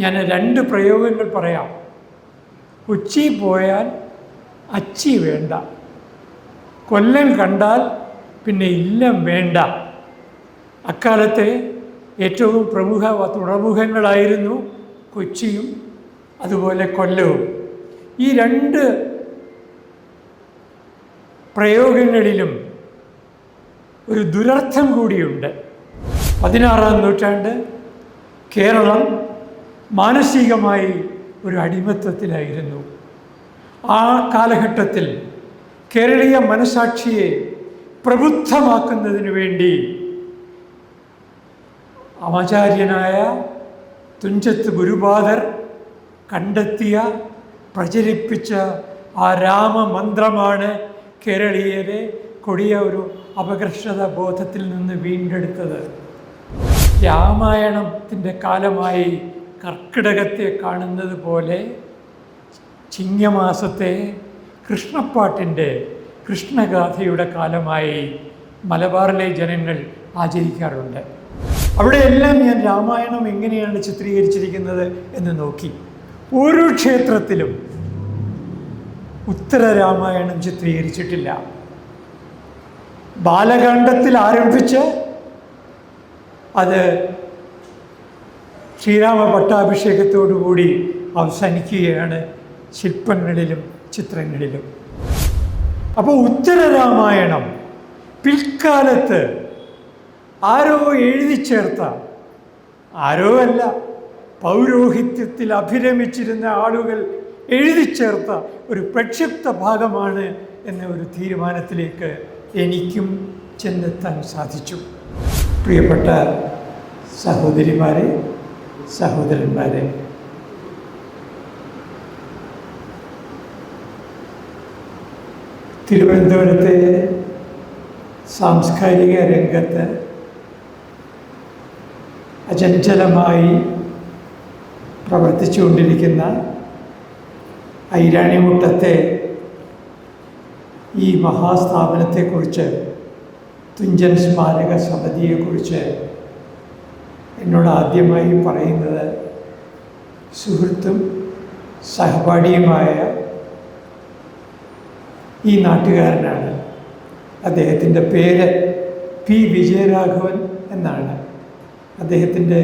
ഞാൻ 2 പ്രയോഗങ്ങൾ പറയാം. കൊച്ചി പോയാൽ അച്ചി വേണ്ട, കൊല്ലം കണ്ടാൽ പിന്നെ ഇല്ലം വേണ്ട. അക്കാലത്തെ ഏറ്റവും പ്രമുഖ തുറമുഖങ്ങളായിരുന്നു കൊച്ചിയും അതുപോലെ കൊല്ലവും. ഈ 2 പ്രയോഗങ്ങളിലും ഒരു ദുരർത്ഥം കൂടിയുണ്ട്. 16-ാം നൂറ്റാണ്ട് കേരളം മാനസികമായി ഒരു അടിമത്തത്തിലായിരുന്നു. ആ കാലഘട്ടത്തിൽ കേരളീയ മനസാക്ഷിയെ പ്രബുദ്ധമാക്കുന്നതിന് വേണ്ടി ആചാര്യനായ തുഞ്ചത്ത് ഗുരുപാദർ കണ്ടെത്തിയ, പ്രചരിപ്പിച്ച ആ രാമമന്ത്രമാണ് കേരളീയരെ കൊടിയ ഒരു അപകർഷത ബോധത്തിൽ നിന്ന് വീണ്ടെടുത്തത്. രാമായണത്തിൻ്റെ കാലമായി കർക്കിടകത്തെ കാണുന്നത് പോലെ ചിങ്ങമാസത്തെ കൃഷ്ണപ്പാട്ടിൻ്റെ, കൃഷ്ണഗാഥയുടെ കാലമായി മലബാറിലെ ജനങ്ങൾ ആചരിക്കാറുണ്ട്. അവിടെയെല്ലാം ഞാൻ രാമായണം എങ്ങനെയാണ് ചിത്രീകരിച്ചിരിക്കുന്നത് എന്ന് നോക്കി. ഓരോ ക്ഷേത്രത്തിലും ഉത്തര രാമായണം ചിത്രീകരിച്ചിട്ടില്ല. ബാലകാണ്ഡത്തിൽ ആരംഭിച്ച് അത് ശ്രീരാമ പട്ടാഭിഷേകത്തോടുകൂടി അവസാനിക്കുകയാണ് ശില്പങ്ങളിലും ചിത്രങ്ങളിലും. അപ്പോൾ ഉത്തര രാമായണം പിൽക്കാലത്ത് ആരോ എഴുതി ചേർത്ത, ആരോ അല്ല, പൗരോഹിത്യത്തിൽ അഭിരമിച്ചിരുന്ന ആളുകൾ എഴുതി ചേർത്ത ഒരു പ്രക്ഷിപ്ത ഭാഗമാണ് എന്ന ഒരു തീരുമാനത്തിലേക്ക് എനിക്കും ചെന്നെത്താൻ സാധിച്ചു. പ്രിയപ്പെട്ട സഹോദരിമാരെ, സഹോദരന്മാരെ, തിരുവനന്തപുരത്തെ സാംസ്കാരിക രംഗത്ത് അചഞ്ചലമായി പ്രവർത്തിച്ചുകൊണ്ടിരിക്കുന്ന ഐരാണിമുട്ടത്തെ ഈ മഹാസ്ഥാപനത്തെക്കുറിച്ച്, തുഞ്ചൻ സ്മാരക സമിതിയെക്കുറിച്ച് എന്നോട് ആദ്യമായി പറയുന്നത് സുഹൃത്തും സഹപാഠിയുമായ ഈ നാട്ടുകാരനാണ്. അദ്ദേഹത്തിൻ്റെ പേര് പി വിജയരാഘവൻ എന്നാണ്. അദ്ദേഹത്തിൻ്റെ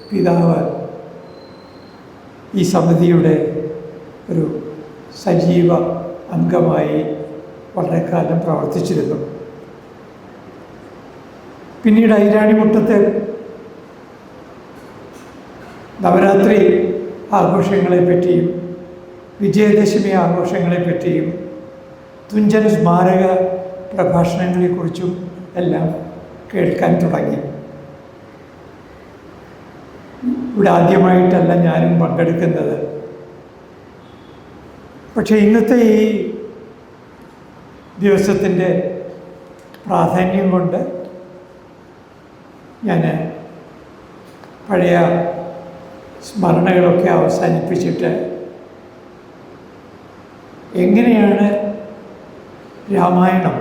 പിതാവ് ഈ സമിതിയുടെ ഒരു സജീവ അംഗമായി വളരെ കാലം പ്രവർത്തിച്ചിരുന്നു. പിന്നീട് ഐരാണിമുട്ടത്തെ നവരാത്രി ആഘോഷങ്ങളെപ്പറ്റിയും വിജയദശമി ആഘോഷങ്ങളെപ്പറ്റിയും തുഞ്ചൻ സ്മാരക പ്രഭാഷണങ്ങളെക്കുറിച്ചും എല്ലാം കേൾക്കാൻ തുടങ്ങി. ഇവിടെ ആദ്യമായിട്ടല്ല ഞാനും പങ്കെടുക്കുന്നത്. പക്ഷേ ഇന്നത്തെ ഈ ദിവസത്തിൻ്റെ പ്രാധാന്യം കൊണ്ട് ഞാൻ പഴയ സ്മരണകളൊക്കെ അവസാനിപ്പിച്ചിട്ട് എങ്ങനെയാണ് രാമായണം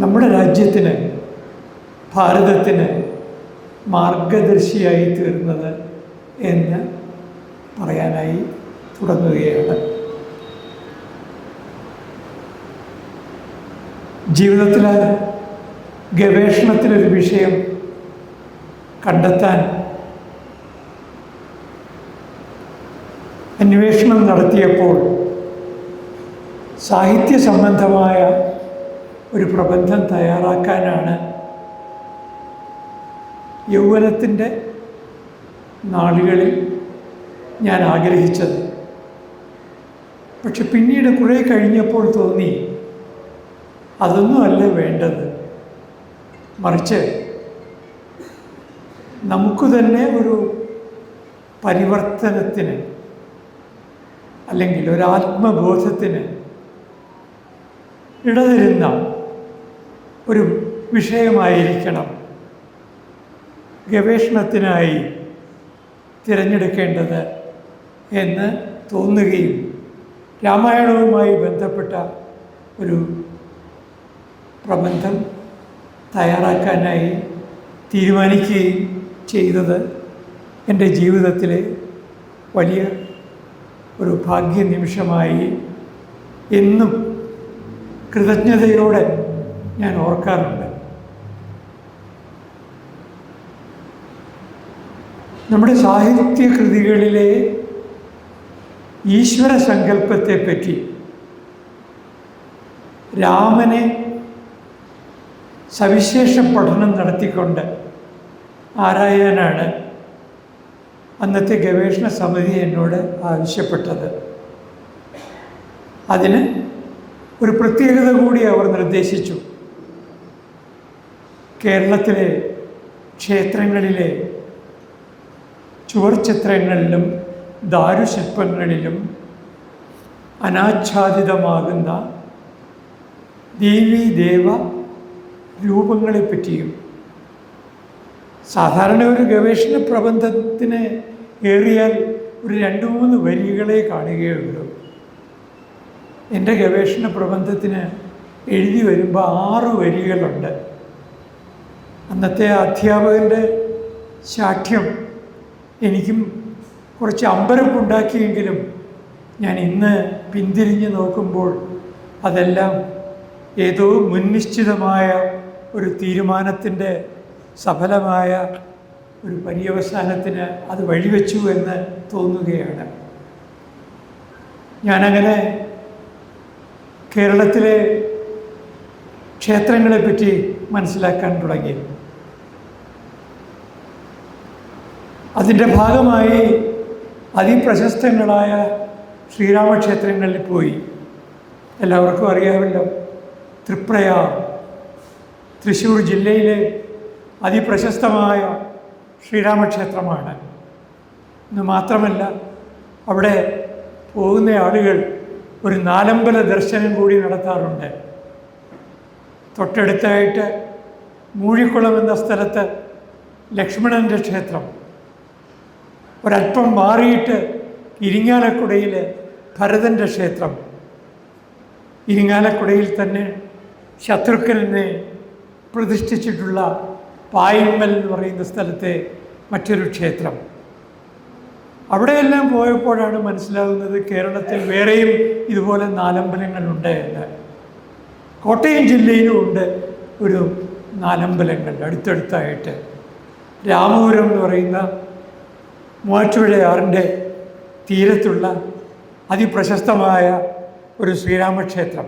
നമ്മുടെ രാജ്യത്തിന്, ഭാരതത്തിന് മാർഗദർശിയായി തീർന്നത് എന്ന് പറയാനായി തുടങ്ങുകയാണ്. ജീവിതത്തിൽ ഗവേഷണത്തിലൊരു വിഷയം കണ്ടെത്താൻ അന്വേഷണം നടത്തിയപ്പോൾ സാഹിത്യ സംബന്ധമായ ഒരു പ്രബന്ധം തയ്യാറാക്കാനാണ് യൗവനത്തിൻ്റെ നാളുകളിൽ ഞാൻ ആഗ്രഹിച്ചത്. പക്ഷെ പിന്നീട് കുറേ കഴിഞ്ഞപ്പോൾ തോന്നി അതൊന്നുമല്ല വേണ്ടത്, മറിച്ച് നമുക്ക് തന്നെ ഒരു പരിവർത്തനത്തിന് അല്ലെങ്കിൽ ഒരു ആത്മബോധത്തിന് ഇടതരുന്ന ഒരു വിഷയമായിരിക്കണം ഗവേഷണത്തിനായി തിരഞ്ഞെടുക്കേണ്ടത് എന്ന് തോന്നുകയും രാമായണവുമായി ബന്ധപ്പെട്ട ഒരു പ്രബന്ധം തയ്യാറാക്കാനായി തീരുമാനിക്കുകയും ചെയ്തത് എൻ്റെ ജീവിതത്തിലെ വലിയ ഒരു ഭാഗ്യ നിമിഷമായി എന്നും കൃതജ്ഞതയോടെ ഞാൻ ഓർക്കാറുണ്ട്. നമ്മുടെ സാഹിത്യ കൃതികളിലെ ഈശ്വര സങ്കല്പത്തെപ്പറ്റി രാമനെ സവിശേഷ പഠനം നടത്തിക്കൊണ്ട് ആരായാനാണ് അന്നത്തെ ഗവേഷണ സമിതി എന്നോട് ആവശ്യപ്പെട്ടത്. അതിന് ഒരു പ്രത്യേകത കൂടി അവർ നിർദ്ദേശിച്ചു. കേരളത്തിലെ ക്ഷേത്രങ്ങളിലെ ചുവർച്ചിത്രങ്ങളിലും ദാരുശില്പങ്ങളിലും അനാച്ഛാദിതമാകുന്ന ദേവീദേവ രൂപങ്ങളെപ്പറ്റിയും സാധാരണ ഒരു ഗവേഷണ പ്രബന്ധത്തിന് ഏറിയാൽ ഒരു 2-3 വരികളെ കാണുകയുള്ളൂ. എൻ്റെ ഗവേഷണ പ്രബന്ധത്തിന് എഴുതി വരുമ്പോൾ 6 വരികളുണ്ട്. അന്നത്തെ അധ്യാപകൻ്റെ ശാഠ്യം എനിക്കും കുറച്ച് അമ്പരപ്പുണ്ടാക്കിയെങ്കിലും ഞാൻ ഇന്ന് പിന്തിരിഞ്ഞ് നോക്കുമ്പോൾ അതെല്ലാം ഏതോ മുൻനിശ്ചിതമായ ഒരു തീരുമാനത്തിൻ്റെ സഫലമായ ഒരു പര്യവസാനത്തിന് അത് വഴിവെച്ചു എന്ന് തോന്നുകയാണ്. ഞാനങ്ങനെ കേരളത്തിലെ ക്ഷേത്രങ്ങളെപ്പറ്റി മനസ്സിലാക്കാൻ തുടങ്ങി. അതിൻ്റെ ഭാഗമായി അതിപ്രശസ്തങ്ങളായ ശ്രീരാമക്ഷേത്രങ്ങളിൽ പോയി. എല്ലാവർക്കും അറിയാമല്ലോ, തൃപ്രയാർ തൃശ്ശൂർ ജില്ലയിലെ അതിപ്രശസ്തമായ ശ്രീരാമക്ഷേത്രമാണ്. എന്ന് മാത്രമല്ല, അവിടെ പോകുന്ന ആളുകൾ ഒരു നാലമ്പല ദർശനം കൂടി നടത്താറുണ്ട്. തൊട്ടടുത്തായിട്ട് മൂഴിക്കുളം എന്ന സ്ഥലത്ത് ലക്ഷ്മണൻ്റെ ക്ഷേത്രം, ഒരല്പം മാറിയിട്ട് ഇരിങ്ങാലക്കുടയിൽ ഭരതൻ്റെ ക്ഷേത്രം, ഇരിങ്ങാലക്കുടയിൽ തന്നെ ശത്രുഘ്നനെ പ്രതിഷ്ഠിച്ചിട്ടുള്ള പായിമ്മൽ എന്ന് പറയുന്ന സ്ഥലത്തെ മറ്റൊരു ക്ഷേത്രം. അവിടെയെല്ലാം പോയപ്പോഴാണ് മനസ്സിലാകുന്നത് കേരളത്തിൽ വേറെയും ഇതുപോലെ നാലമ്പലങ്ങളുണ്ട് എന്ന്. കോട്ടയം ജില്ലയിലും ഉണ്ട് ഒരു നാലമ്പലങ്ങൾ അടുത്തടുത്തായിട്ട്. രാമപുരം എന്ന് പറയുന്ന മൂവാറ്റുപുഴയാറിൻ്റെ തീരത്തുള്ള അതിപ്രശസ്തമായ ഒരു ശ്രീരാമക്ഷേത്രം.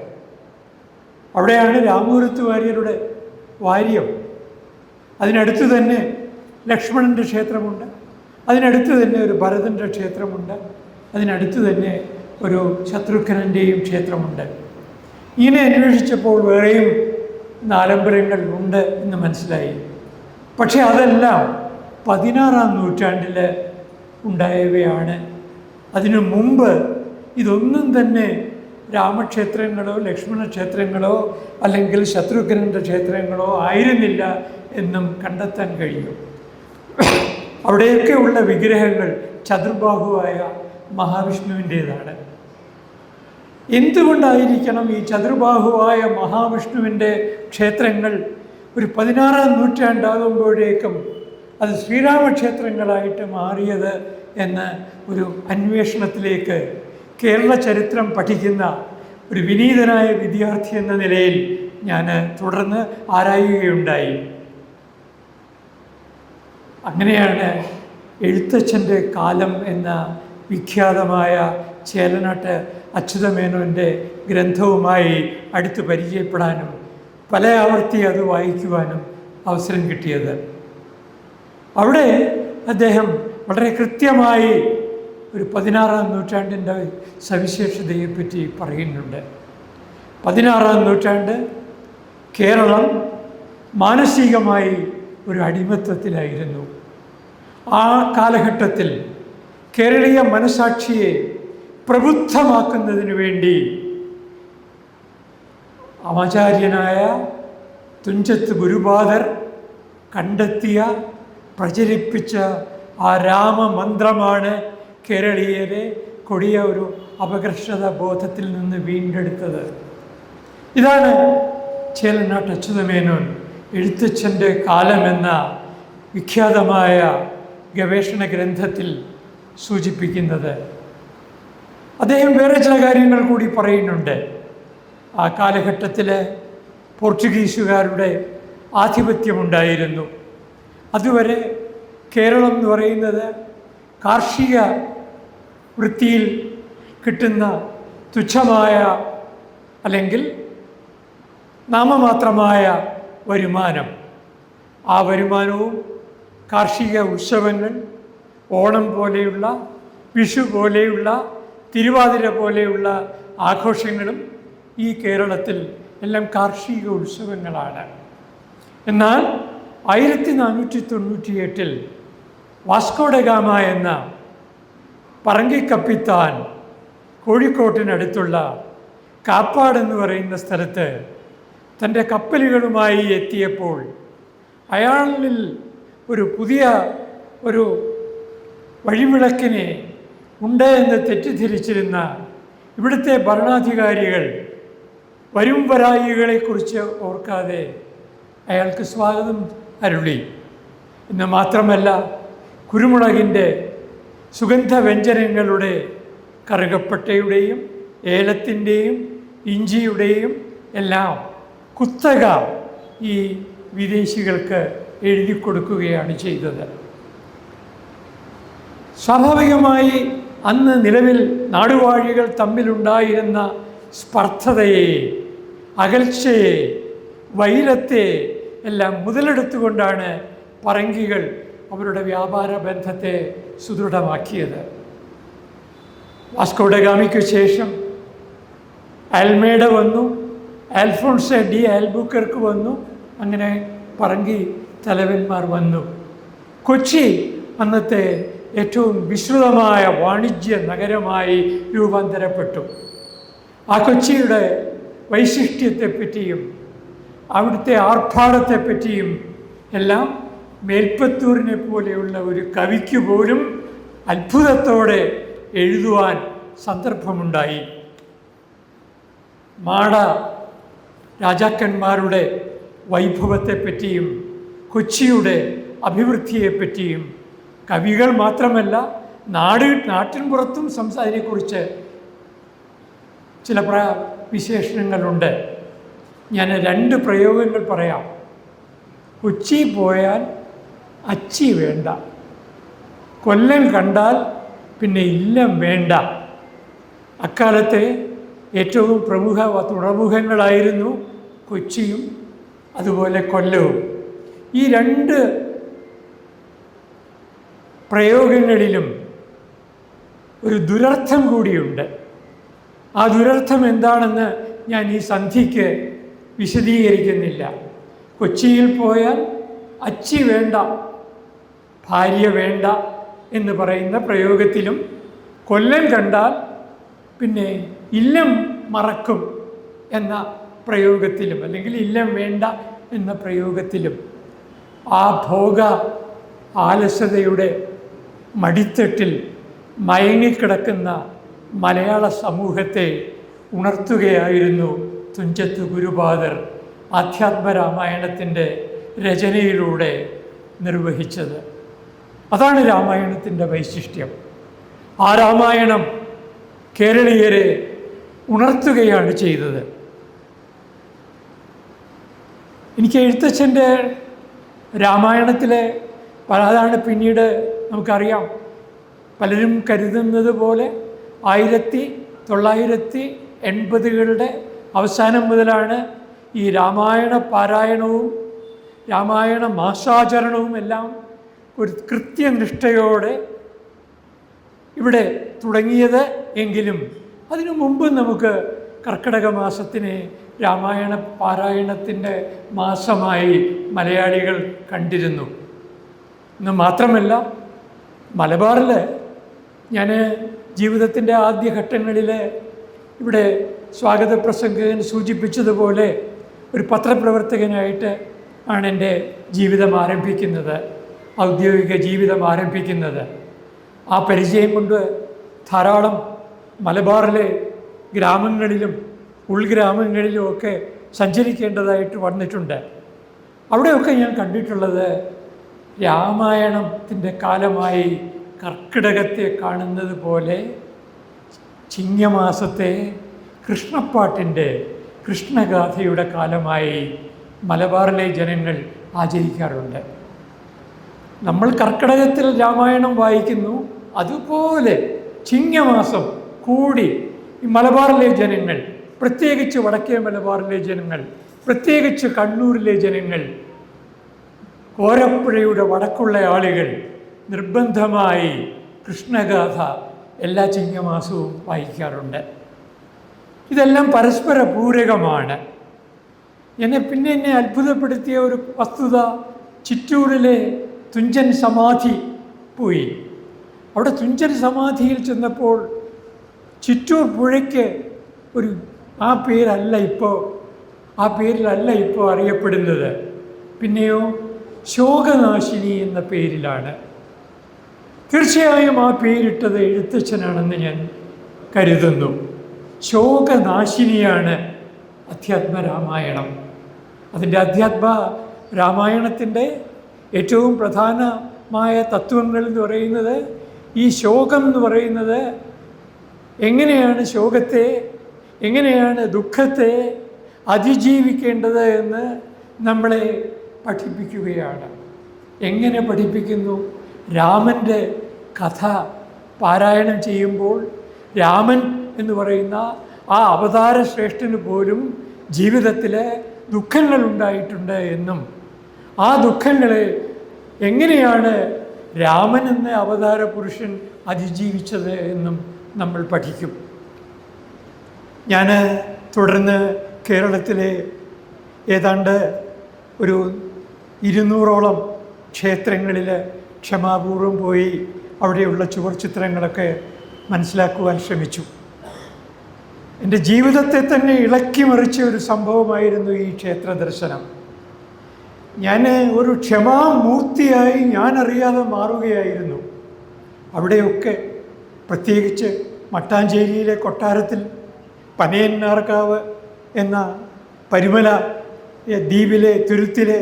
അവിടെയാണ് രാമപുരത്ത് വാര്യരുടെ വാര്യം. അതിനടുത്ത് തന്നെ ലക്ഷ്മണൻ്റെ ക്ഷേത്രമുണ്ട്, അതിനടുത്ത് തന്നെ ഒരു ഭരതൻ്റെ ക്ഷേത്രമുണ്ട്, അതിനടുത്ത് തന്നെ ഒരു ശത്രുഘ്നൻ്റെയും ക്ഷേത്രമുണ്ട്. ഇങ്ങനെ അന്വേഷിച്ചപ്പോൾ വേറെയും നാലമ്പലങ്ങൾ ഉണ്ട് എന്ന് മനസ്സിലായി. പക്ഷേ അതെല്ലാം 16-ാം നൂറ്റാണ്ടിൽ ഉണ്ടായവയാണ്. അതിനു മുമ്പ് ഇതൊന്നും തന്നെ രാമക്ഷേത്രങ്ങളോ ലക്ഷ്മണ ക്ഷേത്രങ്ങളോ അല്ലെങ്കിൽ ശത്രുഘ്നൻ്റെ ക്ഷേത്രങ്ങളോ ആയിരുന്നില്ല എന്നും കണ്ടെത്താൻ കഴിയും. അവിടെയൊക്കെ ഉള്ള വിഗ്രഹങ്ങൾ ചതുർബാഹുവായ മഹാവിഷ്ണുവിൻ്റേതാണ്. എന്തുകൊണ്ടായിരിക്കണം ഈ ചതുർബാഹുവായ മഹാവിഷ്ണുവിൻ്റെ ക്ഷേത്രങ്ങൾ ഒരു 16-ാം നൂറ്റാണ്ടാകുമ്പോഴേക്കും അത് ശ്രീരാമക്ഷേത്രങ്ങളായിട്ട് മാറിയത് എന്ന ഒരു അന്വേഷണത്തിലേക്ക് കേരള ചരിത്രം പഠിക്കുന്ന ഒരു വിനീതനായ വിദ്യാർത്ഥി എന്ന നിലയിൽ ഞാൻ തുടർന്ന് ആരായുകയുണ്ടായി. അങ്ങനെയാണ് എഴുത്തച്ഛൻ്റെ കാലം എന്ന വിഖ്യാതമായ ചേലനാട്ട് അച്യുതമേനോൻ്റെ ഗ്രന്ഥവുമായി അടുത്ത് പരിചയപ്പെടാനും പല ആവർത്തി അത് വായിക്കുവാനും അവസരം കിട്ടിയത്. അവിടെ അദ്ദേഹം വളരെ കൃത്യമായി ഒരു 16-ാം നൂറ്റാണ്ടിൻ്റെ സവിശേഷതയെപ്പറ്റി പറയുന്നുണ്ട്. 16-ാം നൂറ്റാണ്ട് കേരളം മാനസികമായി ഒരു അടിമത്തത്തിലായിരുന്നു. ആ കാലഘട്ടത്തിൽ കേരളീയ മനസാക്ഷിയെ പ്രബുദ്ധമാക്കുന്നതിന് വേണ്ടി ആചാര്യനായ തുഞ്ചത്ത് ഗുരുപാദർ കണ്ടെത്തിയ പ്രചരിപ്പിച്ച ആ രാമമന്ത്രമാണ് കേരളീയരെ കൊടിയ ഒരു അപകർഷത ബോധത്തിൽ നിന്ന് വീണ്ടെടുത്തത്. ഇതാണ് ചേലനാട്ട് അച്യുതമേനോൻ എഴുത്തച്ഛൻ്റെ കാലമെന്ന വിഖ്യാതമായ ഗവേഷണ ഗ്രന്ഥത്തിൽ സൂചിപ്പിക്കുന്നത്. അദ്ദേഹം വേറെ ചില കാര്യങ്ങൾ കൂടി പറയുന്നുണ്ട്. ആ കാലഘട്ടത്തിൽ പോർച്ചുഗീസുകാരുടെ ആധിപത്യമുണ്ടായിരുന്നു. അതുവരെ കേരളം എന്ന് പറയുന്നത് കാർഷിക വൃത്തിയിൽ കിട്ടുന്ന തുച്ഛമായ അല്ലെങ്കിൽ നാമമാത്രമായ വരുമാനം, ആ വരുമാനവും കാർഷിക ഉത്സവങ്ങൾ, ഓണം പോലെയുള്ള, വിഷു പോലെയുള്ള, തിരുവാതിര പോലെയുള്ള ആഘോഷങ്ങളും ഈ കേരളത്തിൽ എല്ലാം കാർഷിക ഉത്സവങ്ങളാണ്. എന്നാൽ 1498 വാസ്കോ ഡ ഗാമ എന്ന പറങ്കിക്കപ്പിത്താൻ കോഴിക്കോട്ടിനടുത്തുള്ള കാപ്പാട് എന്ന് പറയുന്ന സ്ഥലത്ത് തൻ്റെ കപ്പലുകളുമായി എത്തിയപ്പോൾ അയാളിൽ ഒരു പുതിയ ഒരു വഴിവിളക്കിനെ ഉണ്ട് എന്ന് തെറ്റിദ്ധരിച്ചിരുന്ന ഇവിടുത്തെ ഭരണാധികാരികൾ വരും വരായികളെക്കുറിച്ച് ഓർക്കാതെ അയാൾക്ക് സ്വാഗതം അരുളി. എന്ന് മാത്രമല്ല, കുരുമുളകിൻ്റെ സുഗന്ധവ്യഞ്ജനങ്ങളുടെ കറുകപ്പട്ടയുടെയും ഏലത്തിൻ്റെയും ഇഞ്ചിയുടെയും എല്ലാം കുത്തക ഈ വിദേശികൾക്ക് എഴുതി കൊടുക്കുകയാണ് ചെയ്തത്. സ്വാഭാവികമായി അന്ന് നിലവിൽ നാടുവാഴികൾ തമ്മിലുണ്ടായിരുന്ന സ്പർദ്ധതയെ, അകൽച്ചയെ, വൈരത്തെ എല്ലാം മുതലെടുത്തുകൊണ്ടാണ് പറങ്കികൾ അവരുടെ വ്യാപാര ബന്ധത്തെ സുദൃഢമാക്കിയത്. വാസ്കോ ഡ ഗാമയ്ക്ക് ശേഷം അൽമേഡ വന്നു, അൽഫോൺസോ ഡി ആൽബുക്കർക്ക് വന്നു, അങ്ങനെ പറങ്കി തലവന്മാർ വന്നു. കൊച്ചി അന്നത്തെ ഏറ്റവും വിശ്രുതമായ വാണിജ്യ നഗരമായി രൂപാന്തരപ്പെട്ടു. ആ കൊച്ചിയുടെ വൈശിഷ്ട്യത്തെപ്പറ്റിയും അവിടുത്തെ ആർഭാടത്തെപ്പറ്റിയും എല്ലാം മേൽപ്പത്തൂരിനെ പോലെയുള്ള ഒരു കവിക്ക് പോലും അത്ഭുതത്തോടെ എഴുതുവാൻ സന്ദർഭമുണ്ടായി. മാട രാജാക്കന്മാരുടെ വൈഭവത്തെപ്പറ്റിയും കൊച്ചിയുടെ അഭിവൃദ്ധിയെപ്പറ്റിയും കവികൾ മാത്രമല്ല നാട്ടിൻപുറത്തും അതിനെക്കുറിച്ച് ചില വിശേഷണങ്ങളുണ്ട്. ഞാൻ 2 പ്രയോഗങ്ങൾ പറയാം. കൊച്ചി പോയാൽ അച്ചി വേണ്ട, കൊല്ലം കണ്ടാൽ പിന്നെ ഇല്ലം വേണ്ട. അക്കാലത്തെ ഏറ്റവും പ്രമുഖ തുറമുഖങ്ങളായിരുന്നു കൊച്ചിയും അതുപോലെ കൊല്ലവും. ഈ 2 പ്രയോഗങ്ങളിലും ഒരു ദുരർത്ഥം കൂടിയുണ്ട്. ആ ദുരർത്ഥം എന്താണെന്ന് ഞാൻ ഈ സന്ധിക്ക് വിശദീകരിക്കുന്നില്ല. കൊച്ചിയിൽ പോയാൽ അച്ചി വേണ്ട, ഭാര്യ വേണ്ട എന്ന് പറയുന്ന പ്രയോഗത്തിലും കൊല്ലം കണ്ടാൽ പിന്നെ ഇല്ലം മറക്കും എന്ന പ്രയോഗത്തിലും അല്ലെങ്കിൽ ഇല്ലം വേണ്ട എന്ന പ്രയോഗത്തിലും ആ ഭോഗ ആലസ്യതയുടെ മടിത്തട്ടിൽ മയങ്ങിക്കിടക്കുന്ന മലയാള സമൂഹത്തെ ഉണർത്തുകയായിരുന്നു തുഞ്ചത്ത് ഗുരുപാദർ ആധ്യാത്മരാമായണത്തിൻ്റെ രചനയിലൂടെ നിർവഹിച്ചത്. അതാണ് രാമായണത്തിൻ്റെ വൈശിഷ്ട്യം. ആ രാമായണം കേരളീയരെ ഉണർത്തുകയാണ് ചെയ്തത്. എനിക്ക് എഴുത്തച്ഛൻ്റെ രാമായണത്തിലെ അതാണ് പിന്നീട് നമുക്കറിയാം, പലരും കരുതുന്നത് പോലെ 1980കളുടെ അവസാനം മുതലാണ് ഈ രാമായണ പാരായണവും രാമായണ മാസാചരണവും എല്ലാം ഒരു കൃത്യനിഷ്ഠയോടെ ഇവിടെ തുടങ്ങിയത് എങ്കിലും അതിനു മുമ്പ് നമുക്ക് കർക്കിടക മാസത്തിനെ രാമായണ പാരായണത്തിൻ്റെ മാസമായി മലയാളികൾ കണ്ടിരുന്നു. എന്ന് മാത്രമല്ല, മലബാറിൽ ഞാൻ ജീവിതത്തിൻ്റെ ആദ്യഘട്ടങ്ങളിൽ ഇവിടെ സ്വാഗത പ്രസംഗകൻ സൂചിപ്പിച്ചതുപോലെ ഒരു പത്രപ്രവർത്തകനായിട്ട് ആണ് എൻ്റെ ജീവിതം ആരംഭിക്കുന്നത്, ഔദ്യോഗിക ജീവിതം ആരംഭിക്കുന്നത്. ആ പരിചയം കൊണ്ട് ധാരാളം മലബാറിലെ ഗ്രാമങ്ങളിലും ഉൾഗ്രാമങ്ങളിലുമൊക്കെ സഞ്ചരിക്കേണ്ടതായിട്ട് വന്നിട്ടുണ്ട്. അവിടെയൊക്കെ ഞാൻ കണ്ടിട്ടുള്ളത് രാമായണത്തിൻ്റെ കാലമായി കർക്കിടകത്തെ കാണുന്നത് പോലെ ചിങ്ങമാസത്തെ കൃഷ്ണപ്പാട്ടിൻ്റെ കൃഷ്ണഗാഥയുടെ കാലമായി മലബാറിലെ ജനങ്ങൾ ആചരിക്കാറുണ്ട്. നമ്മൾ കർക്കിടകത്തിൽ രാമായണം വായിക്കുന്നു, അതുപോലെ ചിങ്ങമാസം കൂടി ഈ മലബാറിലെ ജനങ്ങൾ, പ്രത്യേകിച്ച് വടക്കേ മലബാറിലെ ജനങ്ങൾ, പ്രത്യേകിച്ച് കണ്ണൂരിലെ ജനങ്ങൾ, കോരപ്പുഴയുടെ വടക്കുള്ള ആളുകൾ നിർബന്ധമായി കൃഷ്ണഗാഥ എല്ലാ ചിങ്ങമാസവും വായിക്കാറുണ്ട്. ഇതെല്ലാം പരസ്പര പൂരകമാണ്. എന്നെ അത്ഭുതപ്പെടുത്തിയ ഒരു വസ്തുത, ചിറ്റൂരിലെ തുഞ്ചൻ സമാധി പോയി. അവിടെ തുഞ്ചൻ സമാധിയിൽ ചെന്നപ്പോൾ ചിറ്റൂർ പുഴയ്ക്ക് ആ പേരിലല്ല ഇപ്പോൾ അറിയപ്പെടുന്നത്. പിന്നെയോ ശോകനാശിനി എന്ന പേരിലാണ്. തീർച്ചയായും ആ പേരിട്ടത് എഴുത്തച്ഛനാണെന്ന് ഞാൻ കരുതുന്നു. ശോകനാശിനിയാണ് അധ്യാത്മരാമായണം. അതിൻ്റെ അധ്യാത്മ രാമായണത്തിൻ്റെ ഏറ്റവും പ്രധാനമായ തത്വങ്ങൾ എന്ന് പറയുന്നത്, ഈ ശോകം എന്ന് പറയുന്നത് എങ്ങനെയാണ് ദുഃഖത്തെ അതിജീവിക്കേണ്ടത് എന്ന് നമ്മളെ പഠിപ്പിക്കുകയാണ്. എങ്ങനെ പഠിപ്പിക്കുന്നു? രാമൻ്റെ കഥ പാരായണം ചെയ്യുമ്പോൾ രാമൻ എന്ന് പറയുന്ന ആ അവതാര ശ്രേഷ്ഠന് പോലും ജീവിതത്തിൽ ദുഃഖങ്ങൾ ഉണ്ടായിട്ടുണ്ട് എന്നും ആ ദുഃഖങ്ങളെ എങ്ങനെയാണ് രാമൻ എന്ന അവതാര പുരുഷൻ അതിജീവിച്ചത് എന്നും നമ്മൾ പഠിക്കും. ഞാൻ തുടർന്ന് കേരളത്തിലെ ഏതാണ്ട് ഒരു 200ഓളം ക്ഷേത്രങ്ങളിൽ ക്ഷമാപൂർവം പോയി അവിടെയുള്ള ചുവർ ചിത്രങ്ങളൊക്കെ മനസ്സിലാക്കുവാൻ ശ്രമിച്ചു. എൻ്റെ ജീവിതത്തെ തന്നെ ഇളക്കി മറിച്ച ഒരു സംഭവമായിരുന്നു ഈ ക്ഷേത്ര ദർശനം. ഞാൻ ഒരു ക്ഷമാമൂർത്തിയായി ഞാനറിയാതെ മാറുകയായിരുന്നു. അവിടെയൊക്കെ, പ്രത്യേകിച്ച് മട്ടാഞ്ചേരിയിലെ കൊട്ടാരത്തിൽ പനയന്നാർക്കാവ് എന്ന പരിമല ദ്വീപിലെ തുരുത്തിലെ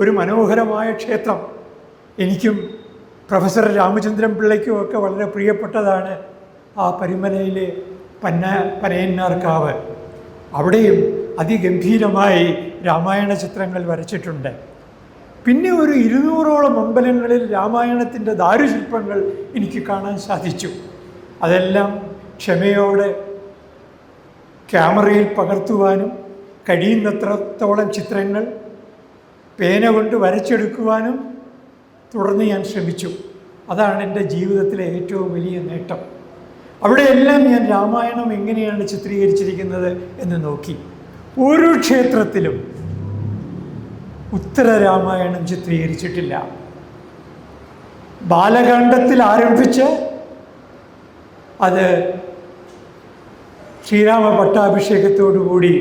ഒരു മനോഹരമായ ക്ഷേത്രം എനിക്കും പ്രൊഫസർ രാമചന്ദ്രൻ പിള്ളയ്ക്കും ഒക്കെ വളരെ പ്രിയപ്പെട്ടതാണ്. ആ പരിമലയിലെ പനയന്നാർക്കാവ്, അവിടെയും അതിഗംഭീരമായി രാമായണ ചിത്രങ്ങൾ വരച്ചിട്ടുണ്ട്. പിന്നെ ഒരു 200ഓളം അമ്പലങ്ങളിൽ രാമായണത്തിൻ്റെ ദാരുശില്പങ്ങൾ എനിക്ക് കാണാൻ സാധിച്ചു. അതെല്ലാം ക്ഷമയോടെ ക്യാമറയിൽ പകർത്തുവാനും കഴിയുന്നത്രത്തോളം ചിത്രങ്ങൾ പേന കൊണ്ട് വരച്ചെടുക്കുവാനും തുടർന്ന് ഞാൻ ശ്രമിച്ചു. അതാണ് എൻ്റെ ജീവിതത്തിലെ ഏറ്റവും വലിയ നേട്ടം. അവിടെയെല്ലാം ഞാൻ രാമായണം എങ്ങനെയാണ് ചിത്രീകരിച്ചിരിക്കുന്നത് എന്ന് നോക്കി. ഒരു ക്ഷേത്രത്തിലും ഉത്തര രാമായണം ചിത്രീകരിച്ചിട്ടില്ല. ബാലകാണ്ഡത്തിൽ ആരംഭിച്ച് അത് ശ്രീരാമ പട്ടാഭിഷേകത്തോടുകൂടി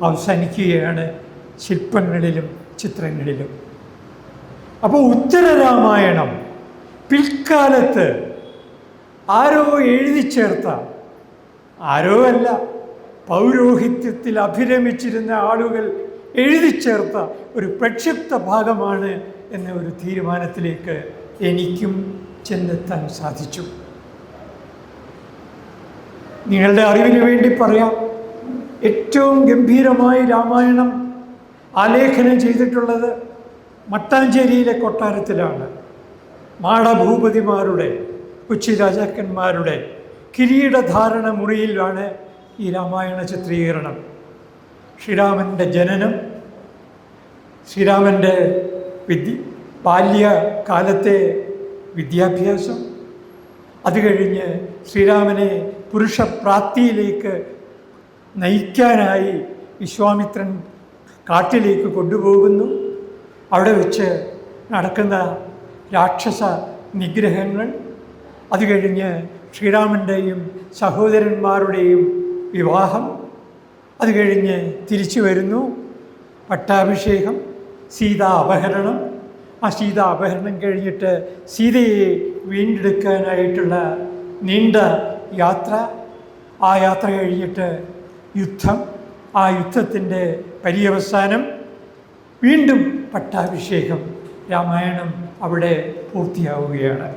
അവസാനിക്കുകയാണ് ശില്പങ്ങളിലും ചിത്രങ്ങളിലും. അപ്പോൾ ഉത്തര രാമായണം പിൽക്കാലത്ത് ആരോ എഴുതി ചേർത്ത, ആരോ അല്ല, പൗരോഹിത്യത്തിൽ അഭിരമിച്ചിരുന്ന ആളുകൾ എഴുതി ചേർത്ത ഒരു പ്രക്ഷിപ്ത ഭാഗമാണ് എന്ന ഒരു തീരുമാനത്തിലേക്ക് എനിക്കും ചെന്നെത്താൻ സാധിച്ചു. നിങ്ങളുടെ അറിവിന് വേണ്ടി പറയാം, ഏറ്റവും ഗംഭീരമായി രാമായണം ആലേഖനം ചെയ്തിട്ടുള്ളത് മട്ടാഞ്ചേരിയിലെ കൊട്ടാരത്തിലാണ്. മാടഭൂപതിമാരുടെ, കൊച്ചി രാജാക്കന്മാരുടെ കിരീടധാരണ മുറിയിലാണ് ഈ രാമായണ ചിത്രീകരണം. ശ്രീരാമൻ്റെ ജനനം, ശ്രീരാമൻ്റെ ബാല്യകാലത്തെ വിദ്യാഭ്യാസം, അത് കഴിഞ്ഞ് ശ്രീരാമനെ പുരുഷപ്രാപ്തിയിലേക്ക് നയിക്കാനായി വിശ്വാമിത്രൻ കാട്ടിലേക്ക് കൊണ്ടുപോകുന്നു. അവിടെ വെച്ച് നടക്കുന്ന രാക്ഷസ നിഗ്രഹങ്ങൾ, അത് കഴിഞ്ഞ് ശ്രീരാമൻ്റെയും സഹോദരന്മാരുടെയും വിവാഹം, അത് കഴിഞ്ഞ് തിരിച്ചു വരുന്നു, പട്ടാഭിഷേകം, സീതാ അപഹരണം, ആ സീതാ അപഹരണം കഴിഞ്ഞിട്ട് സീതയെ വീണ്ടെടുക്കാനായിട്ടുള്ള നീണ്ട യാത്ര, ആ യാത്ര കഴിഞ്ഞിട്ട് യുദ്ധം, ആ യുദ്ധത്തിൻ്റെ പര്യവസാനം, വീണ്ടും പട്ടാഭിഷേകം. രാമായണം അവിടെ പൂർത്തിയാവുകയാണ്.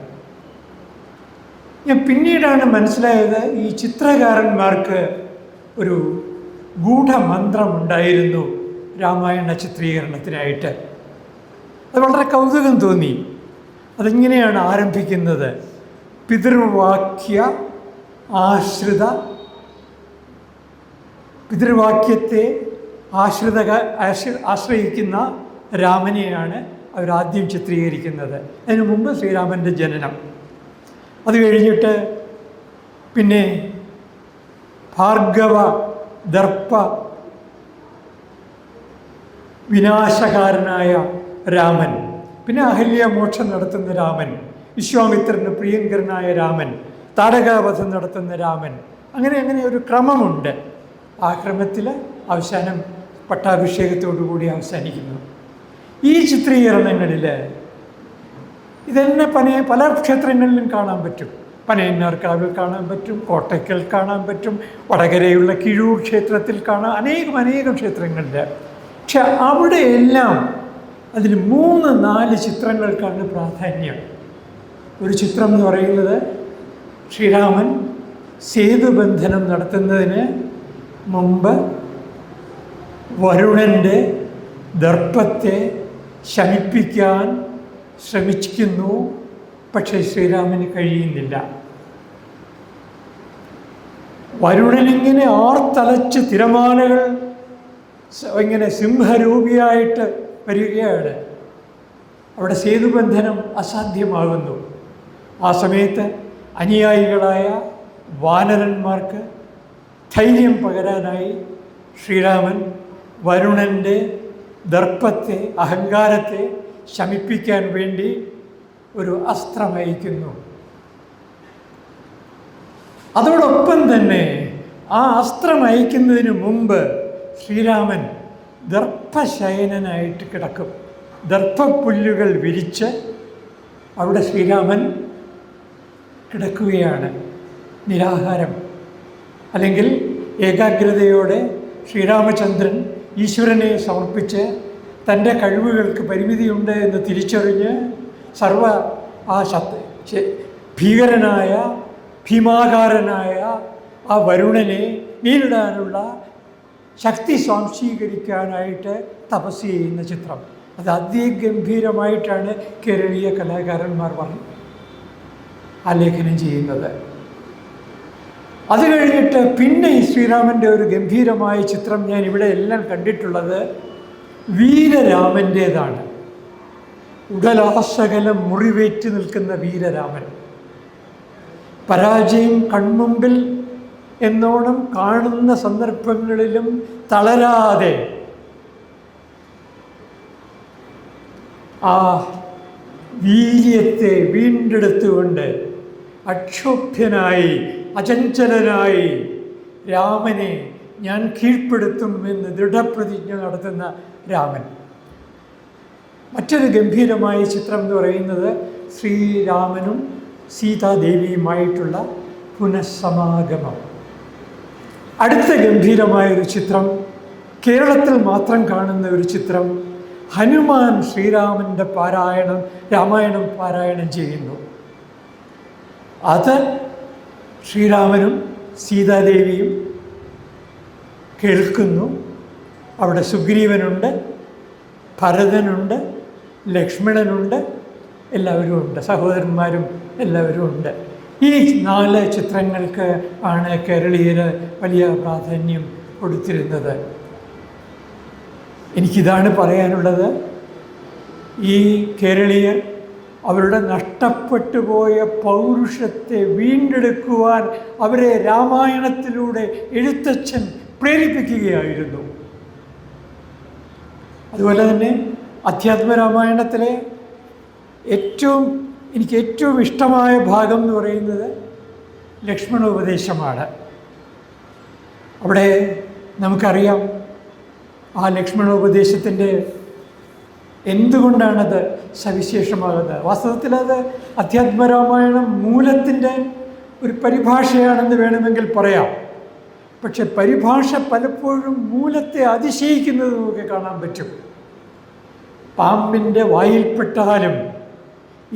ഞാൻ പിന്നീടാണ് മനസ്സിലായത് ഈ ചിത്രകാരന്മാർക്ക് ഒരു ഗൂഢമന്ത്രമുണ്ടായിരുന്നു രാമായണ ചിത്രീകരണത്തിനായിട്ട്. അത് വളരെ കൗതുകം തോന്നി. അതെങ്ങനെയാണ് ആരംഭിക്കുന്നത്? പിതൃവാക്യത്തെ ആശ്രയിക്കുന്ന രാമനെയാണ് അവരാദ്യം ചിത്രീകരിക്കുന്നത്. അതിനു മുമ്പ് ശ്രീരാമൻ്റെ ജനനം. അത് കഴിഞ്ഞിട്ട് പിന്നെ ഭാർഗവ ദർപ്പ വിനാശകാരനായ രാമൻ, പിന്നെ അഹല്യമോക്ഷം നടത്തുന്ന രാമൻ, വിശ്വാമിത്രന് പ്രിയങ്കരനായ രാമൻ, താടകാവധം നടത്തുന്ന രാമൻ, അങ്ങനെ ഒരു ക്രമമുണ്ട്. ആ ക്രമത്തിൽ അവസാനം പട്ടാഭിഷേകത്തോടുകൂടി അവസാനിക്കുന്നു. ഈ ചിത്രീകരണങ്ങളിൽ ഇതന്നെ പല ക്ഷേത്രങ്ങളിലും കാണാൻ പറ്റും. പനയന്നാർക്കാവിൽ കാണാൻ പറ്റും, കോട്ടയ്ക്കൽ കാണാൻ പറ്റും, വടകരയുള്ള കിഴൂർ ക്ഷേത്രത്തിൽ കാണാം, അനേകം ക്ഷേത്രങ്ങളിൽ. പക്ഷെ അവിടെയെല്ലാം അതിൽ 3-4 ചിത്രങ്ങൾക്കാണ് പ്രാധാന്യം. ഒരു ചിത്രം എന്ന് പറയുന്നത് ശ്രീരാമൻ സേതുബന്ധനം നടത്തുന്നതിന് മുമ്പ് വരുണൻ്റെ ദർപ്പത്തെ ശമിപ്പിക്കാൻ ശ്രമിക്കുന്നു. പക്ഷേ ശ്രീരാമന് കഴിയുന്നില്ല. വരുണനിങ്ങനെ ആർത്തലച്ച് തിരമാലകൾ ഇങ്ങനെ സിംഹരൂപിയായിട്ട് വരികയാണ്. അവിടെ സേതുബന്ധനം അസാധ്യമാകുന്നു. ആ സമയത്ത് അനുയായികളായ വാനരന്മാർക്ക് ധൈര്യം പകരാനായി ശ്രീരാമൻ വരുണൻ്റെ ദർപ്പത്തെ, അഹങ്കാരത്തെ ശമിപ്പിക്കാൻ വേണ്ടി ഒരു അസ്ത്രമയക്കുന്നു. അതോടൊപ്പം തന്നെ ആ അസ്ത്രമയക്കുന്നതിന് മുമ്പ് ശ്രീരാമൻ ദർപ്പശയനനായിട്ട് കിടക്കും. ദർപ്പപ്പുല്ലുകൾ വിരിച്ച് അവിടെ ശ്രീരാമൻ കിടക്കുകയാണ്, നിരാഹാരം. അല്ലെങ്കിൽ ഏകാഗ്രതയോടെ ശ്രീരാമചന്ദ്രൻ ഈശ്വരനെ സമർപ്പിച്ച് തൻ്റെ കഴിവുകൾക്ക് പരിമിതിയുണ്ട് എന്ന് തിരിച്ചറിഞ്ഞ് ഭീകരനായ ഭീമാകാരനായ ആ വരുണനെ നേരിടാനുള്ള ശക്തി സ്വാംശീകരിക്കാനായിട്ട് തപസ് ചെയ്യുന്ന ചിത്രം. അത് അതിഗംഭീരമായിട്ടാണ് കേരളീയ കലാകാരന്മാർ ആലേഖനം ചെയ്യുന്നത്. അത് കഴിഞ്ഞിട്ട് പിന്നെ ശ്രീരാമൻ്റെ ഒരു ഗംഭീരമായ ചിത്രം ഞാൻ ഇവിടെ എല്ലാം കണ്ടിട്ടുള്ളത് വീരരാമൻ്റേതാണ്. ഉടലാസകലം മുറിവേറ്റ് നിൽക്കുന്ന വീരരാമൻ, പരാജയം കൺമുമ്പിൽ എന്നോണം കാണുന്ന സന്ദർഭങ്ങളിലും തളരാതെ ആ വീര്യത്തെ വീണ്ടെടുത്തുകൊണ്ട് അക്ഷോഭ്യനായി അചഞ്ചലനായി രാമനെ ഞാൻ കീഴ്പ്പെടുത്തും എന്ന് ദൃഢപ്രതിജ്ഞ നടത്തുന്ന രാമൻ. മറ്റൊരു ഗംഭീരമായ ചിത്രം എന്ന് പറയുന്നത് ശ്രീരാമനും സീതാദേവിയുമായിട്ടുള്ള പുനഃസമാഗമം. അടുത്ത ഗംഭീരമായൊരു ചിത്രം, കേരളത്തിൽ മാത്രം കാണുന്ന ഒരു ചിത്രം, ഹനുമാൻ ശ്രീരാമൻ്റെ രാമായണം പാരായണം ചെയ്യുന്നു. അത് ശ്രീരാമനും സീതാദേവിയും കേൾക്കുന്നു. അവിടെ സുഗ്രീവനുണ്ട്, ഭരതനുണ്ട്, ലക്ഷ്മണനുണ്ട്, എല്ലാവരും ഉണ്ട്, സഹോദരന്മാരും എല്ലാവരും ഉണ്ട്. ഈ 4 ചിത്രങ്ങൾക്ക് ആണ് കേരളീയർ വലിയ പ്രാധാന്യം കൊടുത്തിരുന്നത്. എനിക്കിതാണ് പറയാനുള്ളത്. ഈ കേരളീയർ അവരുടെ നഷ്ടപ്പെട്ടു പോയ പൗരുഷത്തെ വീണ്ടെടുക്കുവാൻ അവരെ രാമായണത്തിലൂടെ എഴുത്തച്ഛൻ പ്രേരിപ്പിക്കുകയായിരുന്നു. അതുപോലെ തന്നെ അധ്യാത്മരാമായണത്തിലെ എനിക്ക് ഏറ്റവും ഇഷ്ടമായ ഭാഗം എന്ന് പറയുന്നത് ലക്ഷ്മണോപദേശമാണ്. അവിടെ നമുക്കറിയാം ആ ലക്ഷ്മണോപദേശത്തിൻ്റെ എന്തുകൊണ്ടാണത് സവിശേഷമാകുന്നത്. വാസ്തവത്തിൽ അത് അധ്യാത്മരാമായണം മൂലത്തിൻ്റെ ഒരു പരിഭാഷയാണെന്ന് വേണമെങ്കിൽ പറയാം. പക്ഷെ പരിഭാഷ പലപ്പോഴും മൂലത്തെ അതിശയിക്കുന്നത് നമുക്ക് കാണാൻ പറ്റും. പാമ്പിൻ്റെ വായിൽപ്പെട്ടാലും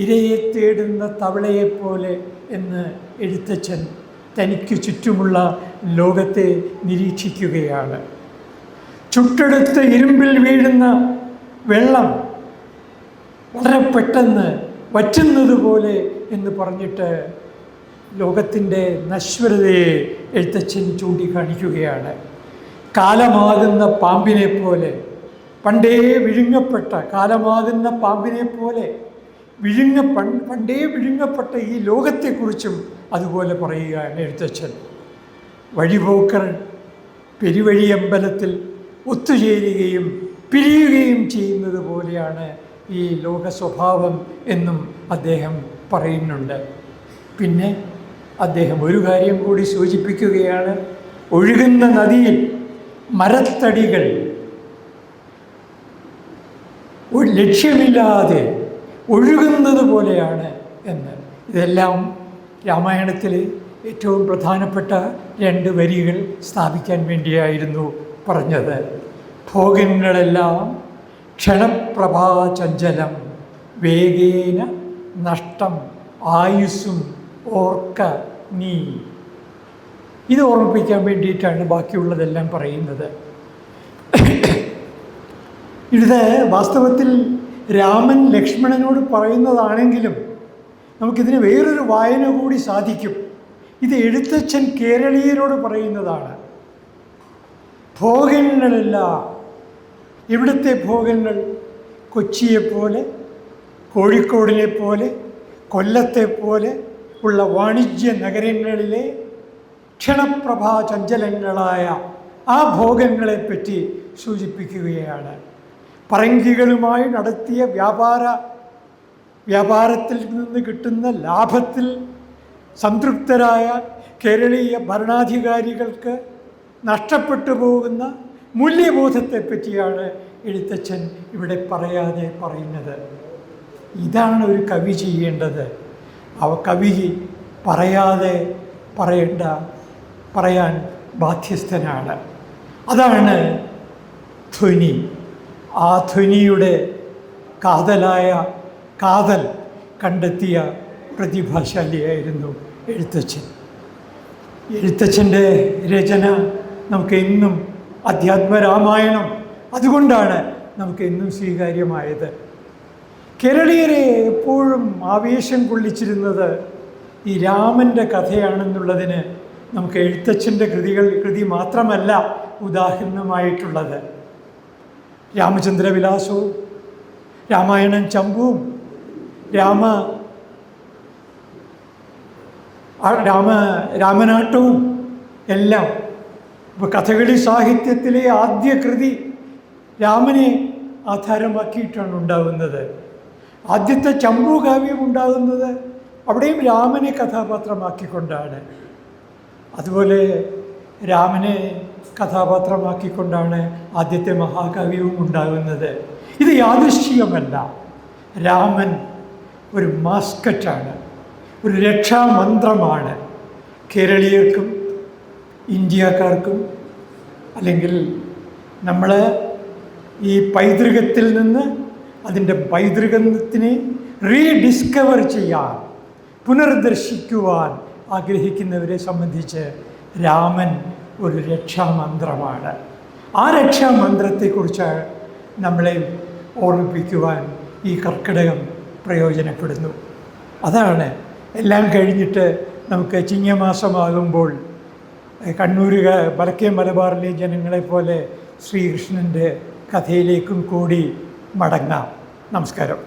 ഇരയെ തേടുന്ന തവളയെപ്പോലെ എന്ന് എഴുത്തച്ഛൻ തനിക്ക് ചുറ്റുമുള്ള ലോകത്തെ നിരീക്ഷിക്കുകയാണ്. ചുട്ടെടുത്ത് ഇരുമ്പിൽ വീഴുന്ന വെള്ളം വളരെ പെട്ടെന്ന് വറ്റുന്നത് പോലെ എന്ന് പറഞ്ഞിട്ട് ലോകത്തിൻ്റെ നശ്വരതയെ എഴുത്തച്ഛൻ ചൂണ്ടിക്കാണിക്കുകയാണ്. കാലമാകുന്ന പാമ്പിനെ പോലെ, പണ്ടേ വിഴുങ്ങപ്പെട്ട കാലമാകുന്ന പാമ്പിനെ പോലെ പണ്ടേ വിഴുങ്ങപ്പെട്ട ഈ ലോകത്തെക്കുറിച്ചും അതുപോലെ പറയുകയാണ് എഴുത്തച്ഛൻ. വഴിപോക്കർ പെരുവഴി അമ്പലത്തിൽ ഒത്തുചേരുകയും പിരിയുകയും ചെയ്യുന്നത് പോലെയാണ് ഈ ലോക സ്വഭാവം എന്നും അദ്ദേഹം പറയുന്നുണ്ട്. പിന്നെ അദ്ദേഹം ഒരു കാര്യം കൂടി സൂചിപ്പിക്കുകയാണ്. ഒഴുകുന്ന നദിയിൽ മരത്തടികൾ ലക്ഷ്യമില്ലാതെ ഒഴുകുന്നത് പോലെയാണ് എന്ന്. ഇതെല്ലാം രാമായണത്തിൽ ഏറ്റവും പ്രധാനപ്പെട്ട 2 വരികൾ സ്ഥാപിക്കാൻ വേണ്ടിയായിരുന്നു പറഞ്ഞത്. ഭോഗങ്ങളെല്ലാം ക്ഷണപ്രഭാചഞ്ചലം വേഗേന നഷ്ടം ആയുസ്സും ഓർക്ക നീ. ഇത് ഓർമ്മിപ്പിക്കാൻ വേണ്ടിയിട്ടാണ് ബാക്കിയുള്ളതെല്ലാം പറയുന്നത്. ഇത് വാസ്തവത്തിൽ രാമൻ ലക്ഷ്മണനോട് പറയുന്നതാണെങ്കിലും നമുക്കിതിന് വേറൊരു വായന കൂടി സാധിക്കും. ഇത് എഴുത്തച്ഛൻ കേരളീയരോട് പറയുന്നതാണ്. ഭോഗങ്ങളെല്ലാം, ഇവിടുത്തെ ഭോഗങ്ങൾ കൊച്ചിയെപ്പോലെ, കോഴിക്കോടിനെ പോലെ, കൊല്ലത്തെ പോലെ ഉള്ള വാണിജ്യ നഗരങ്ങളിലെ ക്ഷണപ്രഭാചഞ്ചലങ്ങളായ ആ ഭോഗങ്ങളെപ്പറ്റി സൂചിപ്പിക്കുകയാണ്. പറങ്കികളുമായി നടത്തിയ വ്യാപാരത്തിൽ നിന്ന് കിട്ടുന്ന ലാഭത്തിൽ സംതൃപ്തരായ കേരളീയ ഭരണാധികാരികൾക്ക് നഷ്ടപ്പെട്ടു പോകുന്ന മൂല്യബോധത്തെപ്പറ്റിയാണ് എഴുത്തച്ഛൻ ഇവിടെ പറയാതെ പറയുന്നത്. ഇതാണ് ഒരു കവി ചെയ്യേണ്ടത്. കവി പറയാതെ പറയാൻ ബാധ്യസ്ഥനാണ്. അതാണ് ധ്വനി. ആ ധ്വനിയുടെ കാതൽ കണ്ടെത്തിയ പ്രതിഭാശാലിയായിരുന്നു എഴുത്തച്ഛൻ. എഴുത്തച്ഛൻ്റെ രചന നമുക്ക് എന്നും അധ്യാത്മരാമായണം, അതുകൊണ്ടാണ് നമുക്ക് എന്നും സ്വീകാര്യമായത്. കേരളീയരെ എപ്പോഴും ആവേശം കൊള്ളിച്ചിരുന്നത് ഈ രാമൻ്റെ കഥയാണെന്നുള്ളതിന് നമുക്ക് എഴുത്തച്ഛൻ്റെ കൃതി മാത്രമല്ല ഉദാഹരണമായിട്ടുള്ളത്. രാമചന്ദ്രവിലാസവും രാമായണം ചമ്പുവും രാമനാട്ടവും എല്ലാം. ഇപ്പോൾ കഥകളി സാഹിത്യത്തിലെ ആദ്യ കൃതി രാമനെ ആധാരമാക്കിയിട്ടാണ് ഉണ്ടാകുന്നത്. ആദ്യത്തെ ചമ്പു കാവ്യം ഉണ്ടാകുന്നത് അവിടെയും രാമനെ കഥാപാത്രമാക്കിക്കൊണ്ടാണ്. അതുപോലെ രാമനെ കഥാപാത്രമാക്കിക്കൊണ്ടാണ് ആദ്യത്തെ മഹാകാവ്യവും ഉണ്ടാകുന്നത്. ഇത് യാദൃശ്ചികമല്ല. രാമൻ ഒരു മാസ്കറ്റാണ്, ഒരു രക്ഷാമന്ത്രമാണ്. കേരളീയർക്കും ഇന്ത്യക്കാർക്കും, അല്ലെങ്കിൽ നമ്മൾ ഈ പൈതൃകത്തിൽ നിന്ന് അതിൻ്റെ പൈതൃകത്തിനെ റീഡിസ്കവർ ചെയ്യാൻ, പുനർദർശിക്കുവാൻ ആഗ്രഹിക്കുന്നവരെ സംബന്ധിച്ച് രാമൻ ഒരു രക്ഷാമന്ത്രമാണ്. ആ രക്ഷാമന്ത്രത്തെക്കുറിച്ച് നമ്മളെ ഓർമ്മിപ്പിക്കുവാൻ ഈ കർക്കിടകം പ്രയോജനപ്പെടുന്നു. അതാണ് എല്ലാം കഴിഞ്ഞിട്ട് നമുക്ക് ചിങ്ങമാസമാകുമ്പോൾ കണ്ണൂർ വടക്കേ മലബാറിലെ ജനങ്ങളെപ്പോലെ ശ്രീകൃഷ്ണൻ്റെ കഥയിലേക്കും കൂടി മടങ്ങാം. നമസ്കാരം.